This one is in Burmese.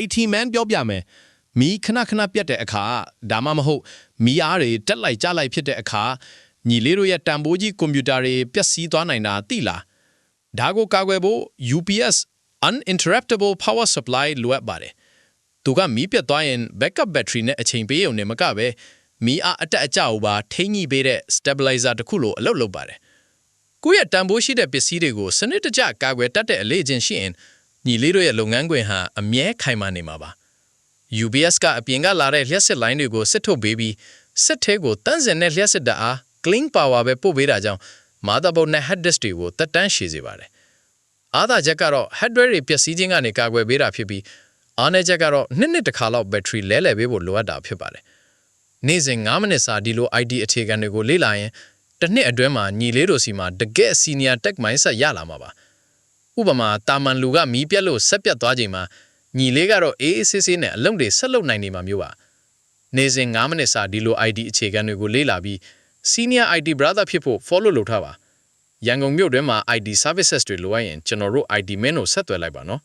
IT man ပြောပြမယ်မီးခဏပြတ်တဲ့အခါဒါမှမဟုတ်မီးအားတွေတက်လိုက်ကြလိုက်ဖြစ်တဲ့အခါညီလေးတို့ရဲ့တန်ဖိုးကြီးကွန်ပျူတာတွေပျက်စီးသွားနိုင်တာသိလားဒါကိုကာကွယ်ဖို့ UPS uninterruptible power supply လိုအပ်ပါတယ်သူကမီးပြတ်သွားရင် backup battery နဲ့အချိန်ပေးရုံနဲ့မကပဲမီးအားအတက်အကျကိုပါထိန်းညှိပေးတဲ့ stabilizer တစ်ခုလိုအလုပ်လုပ်ပါတယ်ကိုယ့်ရဲ့တန်ဖိုးရှိတဲ့ပစ္စည်းတွေကိုစနစ်တကျကာကွယ်တတ်တဲ့အလေးအကျင့်ရှိရင်ညီလေးတို့ရဲ့လုပ်ငန်းခွင်ဟာအမြဲခိုင်မာနေမှာပါ UPS ကအပြင်ကလာတဲ့လျှက်စစ်လိုင်းတွေကိုစစ်ထုတ်ပေးပြီးစစ်ထဲကိုတန်းစင်တဲ့လျှက်စစ်ဓာတ်အား clean power ပဲပို့ပေးတာကြောင့် motherboard နဲ့ hard disk တွေကိုတက်တန်းရှည်စေပါတယ်အားသာချက်ကတော့ hardware တွေပျက်စီးခြင်းကနေကာကွယ်ပေးတာဖြစ်ပြီးအားနည်းချက်ကတော့နှစ်တစ်ခါလောက် battery လဲလှယ်ပေးဖို့လိုအပ်တာဖြစ်ပါတယ်နေ့စဉ်9မိနစ်စာဒီလို IT အခြေခံတွေကိုလေ့လာရင်တစ်နှစ်အတွင်းမှာညီလေးတို့စီမှာတကယ့် senior tech mindset ရလာမှာပါဥပမာတာမန်လူကမီးပြတ်လို့ဆက်ပြတ်သွားချိန်မှာညီလေးကတော့အေးအေးဆေးဆေးနဲ့အလုံးတွေဆက်လုပ်နိုင်နေမှာမျိုးပါနေ့စဉ်9မိနစ်စာဒီလို IT အခြေခံတွေကိုလေ့လာပြီး senior IT brother ဖြစ်ဖို့ follow လုပ်ထားပါရန်ကုန်မြို့တွင်မှာ IT services တွေလိုအပ်ရင်ကျွန်တော်တို့ IT man ကိုဆက်သွယ်လိုက်ပါနော်